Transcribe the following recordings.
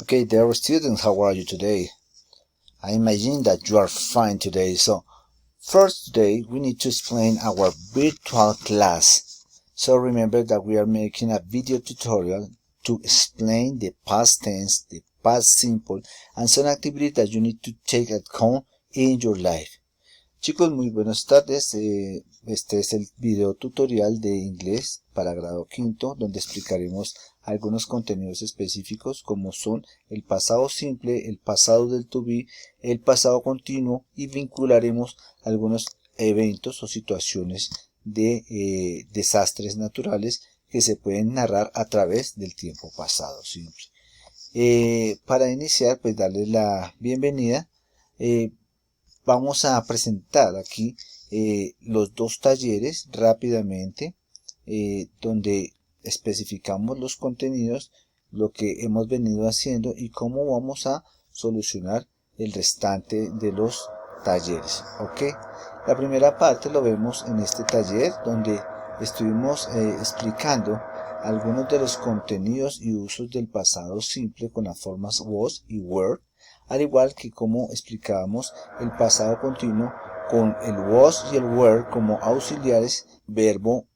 Okay, dear students, how are you today? I imagine that you are fine today. So, first today we need to explain our virtual class. So remember that we are making a video tutorial to explain the past tense, the past simple, and some activities that you need to take at home in your life. Chicos, muy buenas tardes. Este es el video tutorial de inglés para grado quinto, donde explicaremos algunos contenidos específicos como son el pasado simple, el pasado del to be, el pasado continuo, y vincularemos algunos eventos o situaciones de desastres naturales que se pueden narrar a través del tiempo pasado simple. Para iniciar, pues darles la bienvenida. Vamos a presentar aquí los dos talleres rápidamente, donde especificamos los contenidos, lo que hemos venido haciendo y cómo vamos a solucionar el restante de los talleres. ¿Ok? La primera parte lo vemos en este taller, donde estuvimos explicando algunos de los contenidos y usos del pasado simple con las formas was y were, al igual que como explicábamos el pasado continuo con el was y el were como auxiliares, verbo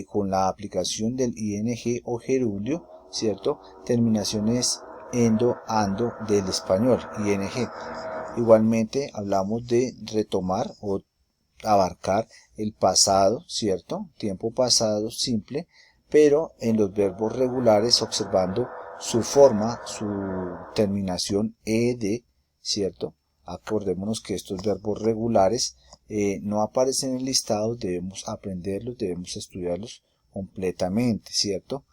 con la aplicación del ing o gerundio, ¿cierto? Terminaciones endo, ando del español, ing. Igualmente hablamos de retomar o abarcar el pasado, ¿cierto? Tiempo pasado simple, pero en los verbos regulares observando su forma, su terminación ed, ¿cierto? Acordémonos que estos verbos regulares no aparecen en listados, debemos aprenderlos, debemos estudiarlos completamente, ¿cierto?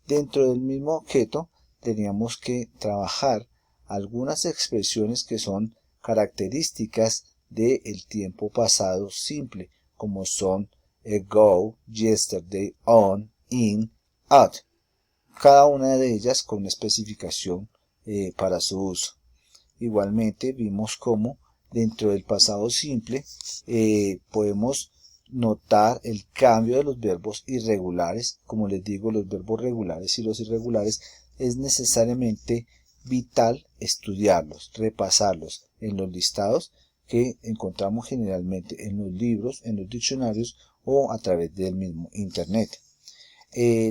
Dentro del mismo objeto teníamos que trabajar algunas expresiones que son características del tiempo pasado simple, como son ago, yesterday, on, in, out. Cada una de ellas con una especificación para su uso. Igualmente vimos cómo dentro del pasado simple podemos notar el cambio de los verbos irregulares. Como les digo, los verbos regulares y los irregulares es necesariamente vital estudiarlos, repasarlos en los listados que encontramos generalmente en los libros, en los diccionarios o a través del mismo internet.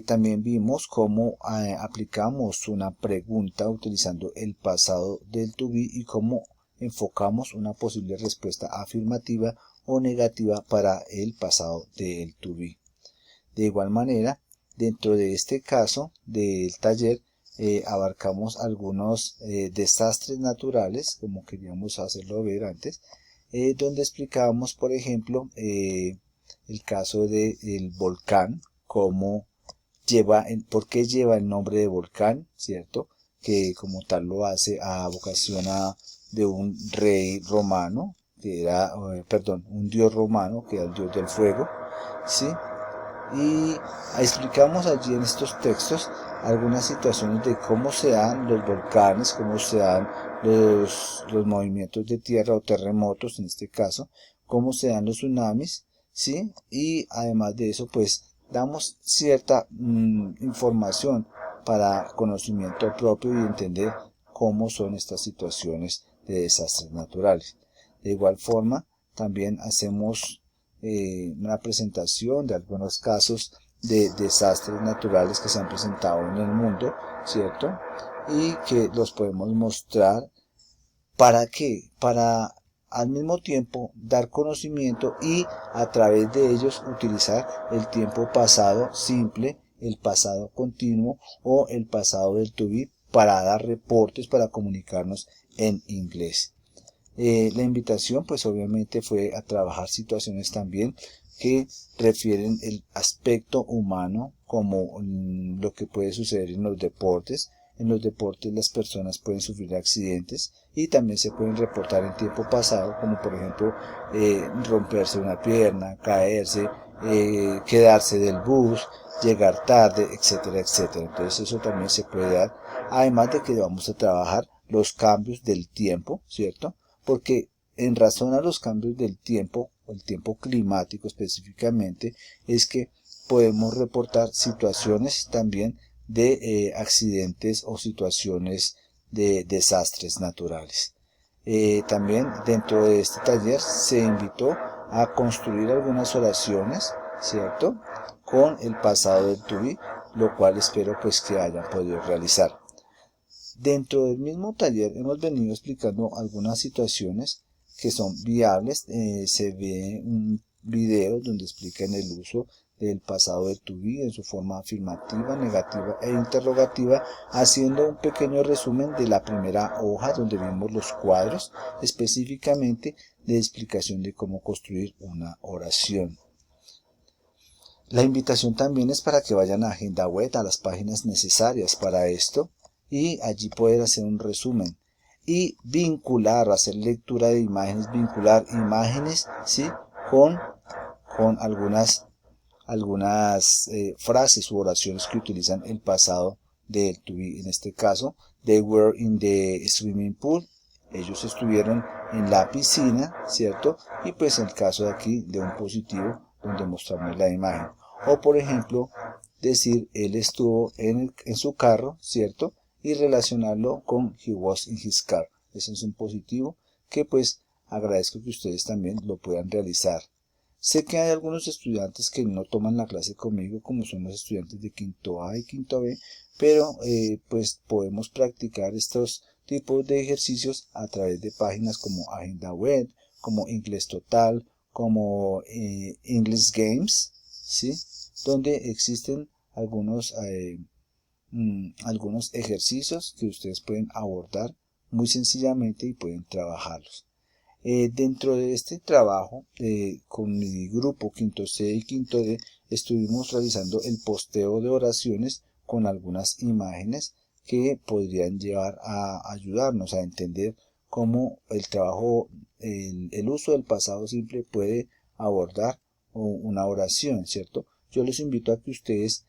También vimos cómo aplicamos una pregunta utilizando el pasado del to be y cómo enfocamos una posible respuesta afirmativa o negativa para el pasado del to be. De igual manera, dentro de este caso del taller, abarcamos algunos desastres naturales, como queríamos hacerlo ver antes, donde explicábamos, por ejemplo, el caso del volcán, cómo por qué lleva el nombre de volcán, ¿cierto? Que como tal lo hace a vocación de un rey romano, que era, un dios romano, que era el dios del fuego, ¿sí? Y explicamos allí en estos textos algunas situaciones de cómo se dan los volcanes, cómo se dan los movimientos de tierra o terremotos en este caso, cómo se dan los tsunamis, ¿sí? Y además de eso, pues damos cierta información para conocimiento propio y entender cómo son estas situaciones de desastres naturales. De igual forma, también hacemos una presentación de algunos casos de desastres naturales que se han presentado en el mundo, ¿cierto? Y que los podemos mostrar. ¿Para qué? Para al mismo tiempo dar conocimiento y a través de ellos utilizar el tiempo pasado simple, el pasado continuo o el pasado del to be para dar reportes, para comunicarnos en inglés. La invitación pues obviamente fue a trabajar situaciones también que refieren el aspecto humano, como lo que puede suceder en los deportes. En los deportes las personas pueden sufrir accidentes y también se pueden reportar en tiempo pasado, como por ejemplo romperse una pierna, caerse, quedarse del bus, llegar tarde, etcétera, etcétera. Entonces eso también se puede dar, además de que vamos a trabajar los cambios del tiempo, ¿cierto? Porque en razón a los cambios del tiempo, o el tiempo climático específicamente, es que podemos reportar situaciones también de accidentes o situaciones de desastres naturales. También dentro de este taller se invitó a construir algunas oraciones, ¿cierto?, con el pasado del to be, lo cual espero pues que hayan podido realizar. Dentro del mismo taller hemos venido explicando algunas situaciones que son viables. Se ve un video donde explican el uso del pasado del to be en su forma afirmativa, negativa e interrogativa, haciendo un pequeño resumen de la primera hoja donde vimos los cuadros específicamente de explicación de cómo construir una oración. La invitación también es para que vayan a Agenda Web, a las páginas necesarias para esto, y allí poder hacer un resumen y vincular, hacer lectura de imágenes, vincular imágenes, ¿sí?, con algunas frases u oraciones que utilizan el pasado del to be. En este caso, they were in the swimming pool, ellos estuvieron en la piscina, ¿cierto? Y pues el caso de aquí de un positivo donde mostramos la imagen. O por ejemplo, decir él estuvo en su carro, ¿cierto?, y relacionarlo con he was in his car. Ese es un positivo que pues agradezco que ustedes también lo puedan realizar. Sé que hay algunos estudiantes que no toman la clase conmigo, como son los estudiantes de quinto A y quinto B, pero pues podemos practicar estos tipos de ejercicios a través de páginas como Agenda Web, como Inglés Total, como English Games, ¿sí?, donde existen algunos ejercicios que ustedes pueden abordar muy sencillamente y pueden trabajarlos. Dentro de este trabajo, con mi grupo quinto C y quinto D, estuvimos realizando el posteo de oraciones con algunas imágenes que podrían llevar a ayudarnos a entender cómo el trabajo, el uso del pasado simple puede abordar una oración, ¿cierto? Yo les invito a que ustedes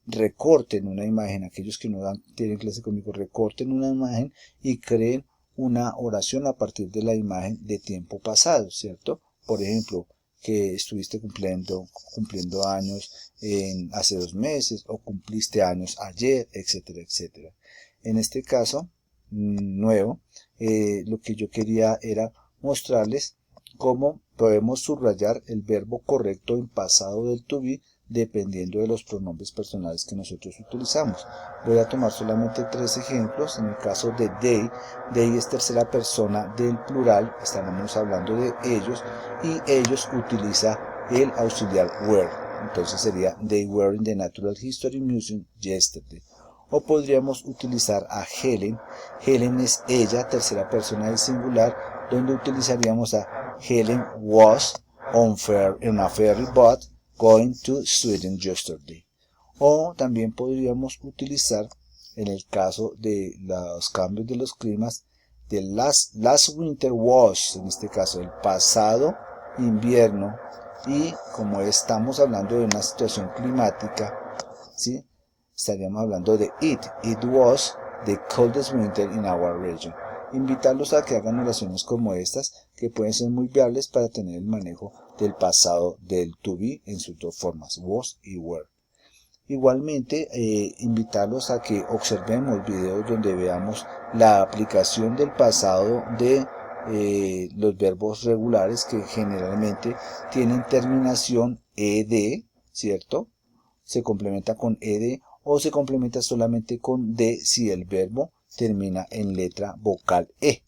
recorten una imagen, aquellos que no tienen clase conmigo, recorten una imagen y creen una oración a partir de la imagen de tiempo pasado, ¿cierto? Por ejemplo, que estuviste cumpliendo años hace 2 meses, o cumpliste años ayer, etcétera, etcétera. En este caso nuevo, lo que yo quería era mostrarles cómo podemos subrayar el verbo correcto en pasado del to be dependiendo de los pronombres personales que nosotros utilizamos. Voy a tomar solamente 3 ejemplos. En el caso de they es tercera persona del plural, estaremos hablando de ellos, y ellos utiliza el auxiliar were. Entonces sería they were in the Natural History Museum yesterday. O podríamos utilizar a Helen. Helen es ella, tercera persona del singular, donde utilizaríamos a Helen was in a ferry boat going to Sweden yesterday. O también podríamos utilizar, en el caso de los cambios de los climas, the last winter was, en este caso el pasado invierno, y como estamos hablando de una situación climática, ¿sí?, estaríamos hablando de it was the coldest winter in our region. Invitarlos a que hagan oraciones como estas, que pueden ser muy viables para tener el manejo del pasado del to be en sus dos formas, was y were. Igualmente, invitarlos a que observemos videos donde veamos la aplicación del pasado de los verbos regulares que generalmente tienen terminación ed, ¿cierto? Se complementa con ed o se complementa solamente con d si el verbo termina en letra vocal e,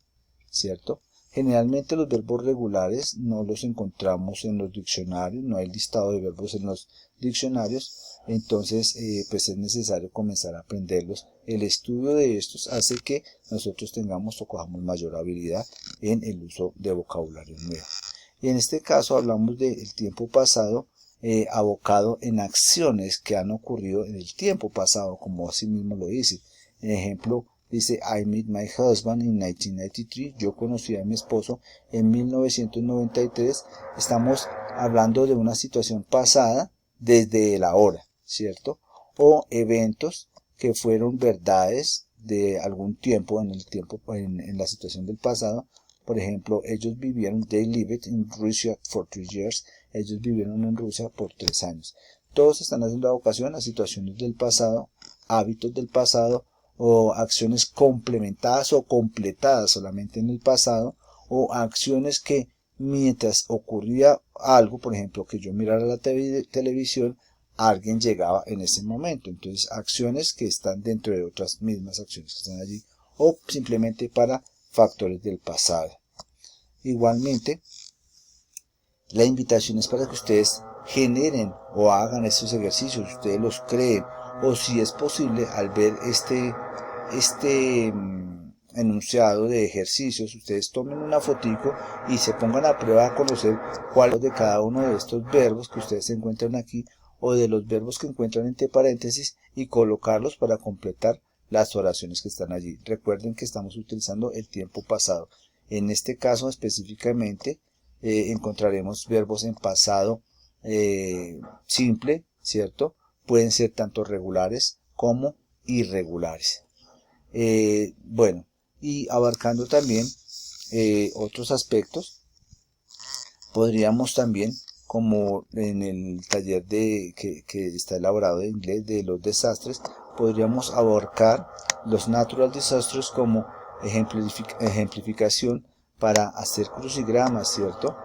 ¿cierto? Generalmente los verbos regulares no los encontramos en los diccionarios, no hay listado de verbos en los diccionarios, entonces pues es necesario comenzar a aprenderlos. El estudio de estos hace que nosotros tengamos o cojamos mayor habilidad en el uso de vocabulario nuevo. Y en este caso hablamos del tiempo pasado abocado en acciones que han ocurrido en el tiempo pasado, como así mismo lo dice. En ejemplo, dice, I met my husband in 1993. Yo conocí a mi esposo en 1993. Estamos hablando de una situación pasada desde el ahora, ¿cierto? O eventos que fueron verdades de algún tiempo, en la situación del pasado. Por ejemplo, ellos vivieron, they lived in Russia for 3 years. Ellos vivieron en Rusia por 3 años. Todos están haciendo vocación a situaciones del pasado, hábitos del pasado o acciones complementadas o completadas solamente en el pasado, o acciones que mientras ocurría algo, por ejemplo, que yo mirara la televisión, alguien llegaba en ese momento. Entonces, acciones que están dentro de otras mismas acciones que están allí, o simplemente para factores del pasado. Igualmente, la invitación es para que ustedes generen o hagan estos ejercicios, ustedes los creen, o si es posible, al ver este enunciado de ejercicios, ustedes tomen una fotico y se pongan a prueba a conocer cuál de cada uno de estos verbos que ustedes encuentran aquí, o de los verbos que encuentran entre paréntesis, y colocarlos para completar las oraciones que están allí. Recuerden que estamos utilizando el tiempo pasado. En este caso específicamente encontraremos verbos en pasado simple, ¿cierto? Pueden ser tanto regulares como irregulares. Bueno, y abarcando también otros aspectos, podríamos también, como en el taller que está elaborado de inglés de los desastres, podríamos abarcar los natural disasters como ejemplificación para hacer crucigramas, ¿cierto?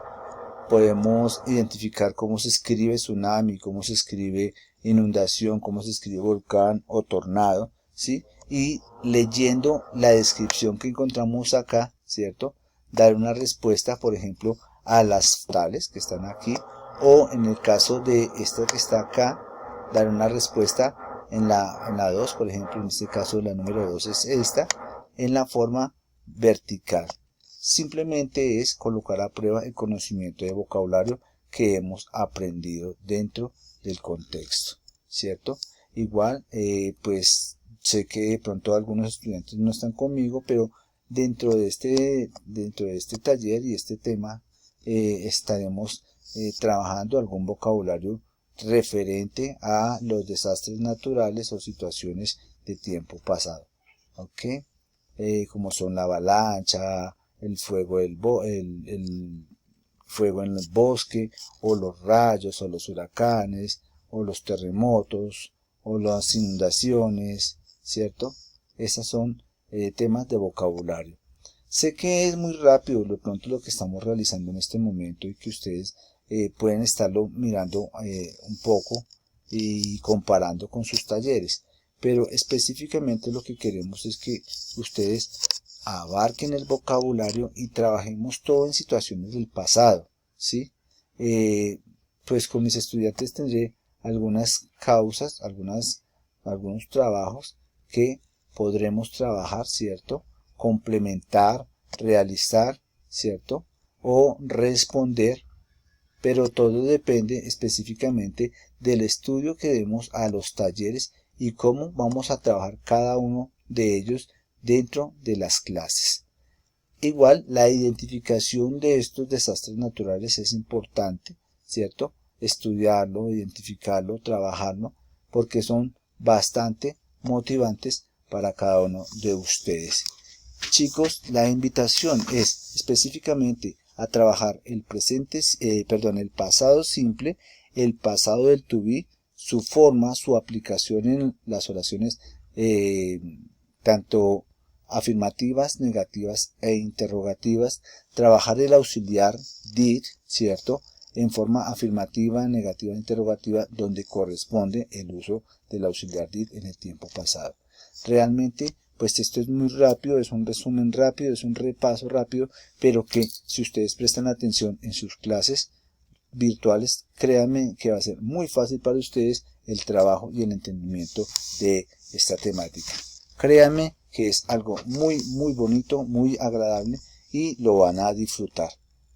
Podemos identificar cómo se escribe tsunami, cómo se escribe inundación, cómo se escribe volcán o tornado, ¿sí? Y leyendo la descripción que encontramos acá, ¿cierto? Dar una respuesta, por ejemplo, a las tales que están aquí, o en el caso de esta que está acá, dar una respuesta en la 2, por ejemplo, en este caso la número 2 es esta, en la forma vertical. Simplemente es colocar a prueba el conocimiento de vocabulario que hemos aprendido dentro del contexto, ¿cierto? Igual, pues sé que de pronto algunos estudiantes no están conmigo, pero dentro de este taller y este tema estaremos trabajando algún vocabulario referente a los desastres naturales o situaciones de tiempo pasado, ¿ok? Como son la avalancha, el fuego el fuego en el bosque, o los rayos, o los huracanes, o los terremotos, o las inundaciones, ¿cierto? Esas son temas de vocabulario. Sé que es muy rápido de pronto lo que estamos realizando en este momento, y que ustedes pueden estarlo mirando un poco y comparando con sus talleres, pero específicamente lo que queremos es que ustedes abarquen el vocabulario y trabajemos todo en situaciones del pasado, ¿sí? Pues con mis estudiantes tendré algunas causas, algunos trabajos que podremos trabajar, ¿cierto? Complementar, realizar, ¿cierto? O responder, pero todo depende específicamente del estudio que demos a los talleres y cómo vamos a trabajar cada uno de ellos dentro de las clases. Igual, la identificación de estos desastres naturales es importante, ¿cierto? Estudiarlo, identificarlo, trabajarlo, porque son bastante motivantes para cada uno de ustedes. Chicos, la invitación es específicamente a trabajar el pasado simple, el pasado del to be, su forma, su aplicación en las oraciones tanto afirmativas, negativas e interrogativas, trabajar el auxiliar did, ¿cierto?, en forma afirmativa, negativa e interrogativa, donde corresponde el uso del auxiliar did en el tiempo pasado. Realmente, pues esto es muy rápido, es un resumen rápido, es un repaso rápido, pero que si ustedes prestan atención en sus clases virtuales, créanme que va a ser muy fácil para ustedes el trabajo y el entendimiento de esta temática. Créanme que es algo muy bonito, muy agradable, y lo van a disfrutar.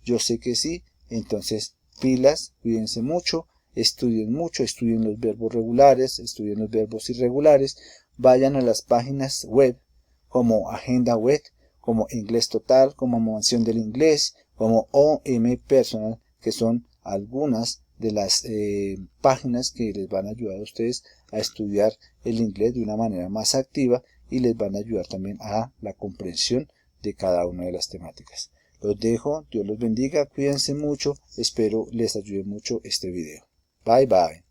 Yo sé que sí. Entonces, pilas, cuídense mucho, estudien los verbos regulares, estudien los verbos irregulares, vayan a las páginas web como Agenda Web, como Inglés Total, como Mansión del Inglés, como OM Personal, que son algunas de las páginas que les van a ayudar a ustedes a estudiar el inglés de una manera más activa, y les van a ayudar también a la comprensión de cada una de las temáticas. Los dejo, Dios los bendiga, cuídense mucho, espero les ayude mucho este video. Bye bye.